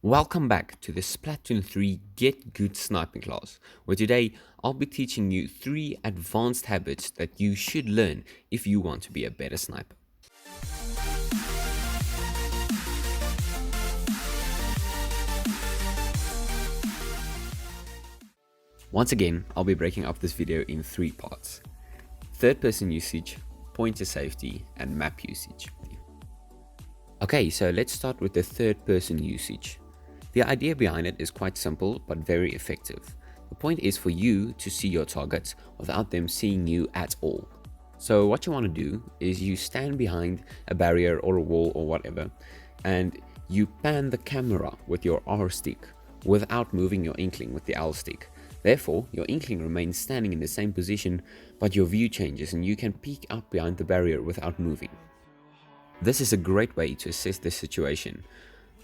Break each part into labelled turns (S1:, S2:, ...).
S1: Welcome back to the Splatoon 3 Get Good Sniping class, where today I'll be teaching you 3 advanced habits that you should learn if you want to be a better sniper. Once again, I'll be breaking up this video in 3 parts: third person usage, pointer safety, and map usage. Okay, so let's start with the third person usage. The idea behind it is quite simple but very effective. The point is for you to see your targets without them seeing you at all. So what you want to do is you stand behind a barrier or a wall or whatever, and you pan the camera with your R stick without moving your inkling with the L stick. Therefore, your inkling remains standing in the same position, but your view changes and you can peek up behind the barrier without moving. This is a great way to assess the situation.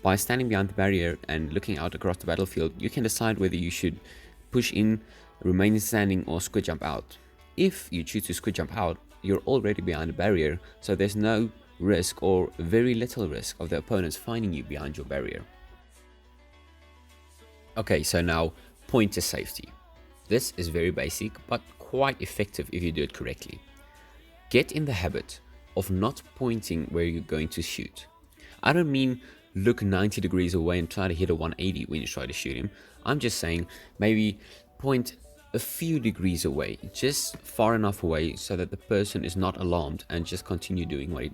S1: By standing behind the barrier and looking out across the battlefield, you can decide whether you should push in, remain standing, or squid jump out. If you choose to squid jump out, you're already behind the barrier, so there's no risk or very little risk of the opponents finding you behind your barrier. Okay, so now pointer safety. This is very basic but quite effective if you do it correctly. Get in the habit of not pointing where you're going to shoot. I don't mean look 90 degrees away and try to hit a 180 when you try to shoot him. I'm just saying maybe point a few degrees away, just far enough away so that the person is not alarmed and just continues doing what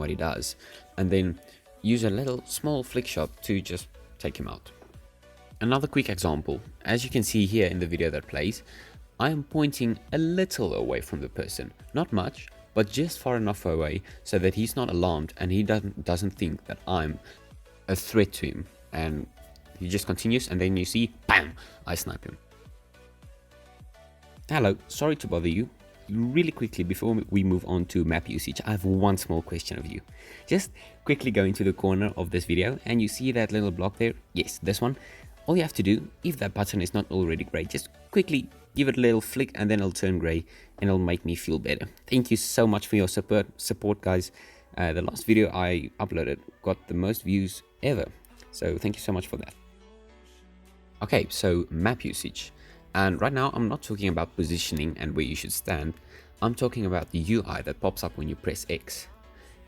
S1: he does, and then use a little small flick shot to just take him out. Another quick example, as you can see here in the video that plays, I am pointing a little away from the person, not much, but just far enough away so that he's not alarmed and he doesn't think that I'm a threat to him, and he just continues, and then you see, bam, I snipe him. Hello, sorry to bother you. Really quickly, before we move on to map usage, I have one small question of you. Just quickly go into the corner of this video and you see that little block there? Yes, this one. All you have to do, if that button is not already grey, just quickly give it a little flick and then it'll turn grey and it'll make me feel better. Thank you so much for your support guys. The last video I uploaded got the most views ever, so thank you so much for that. Okay, so map usage. And right now I'm not talking about positioning and where you should stand. I'm talking about the UI that pops up when you press X.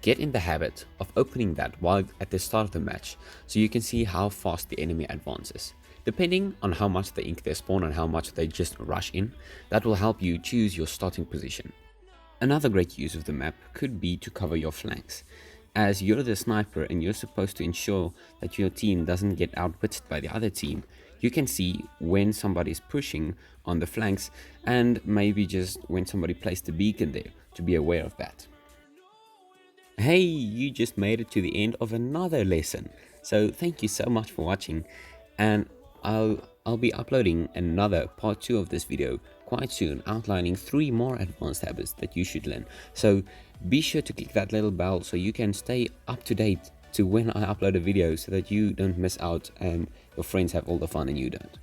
S1: Get in the habit of opening that while at the start of the match, so you can see how fast the enemy advances. Depending on how much they ink their spawn and how much they just rush in, that will help you choose your starting position. Another great use of the map could be to cover your flanks, as you're the sniper and you're supposed to ensure that your team doesn't get outwitted by the other team. You can see when somebody's pushing on the flanks and maybe just when somebody placed a beacon there to be aware of that. Hey, you just made it to the end of another lesson, so thank you so much for watching, and I'll be uploading another part 2 of this video quite soon, outlining 3 more advanced habits that you should learn. So be sure to click that little bell so you can stay up to date to when I upload a video, so that you don't miss out and your friends have all the fun and you don't.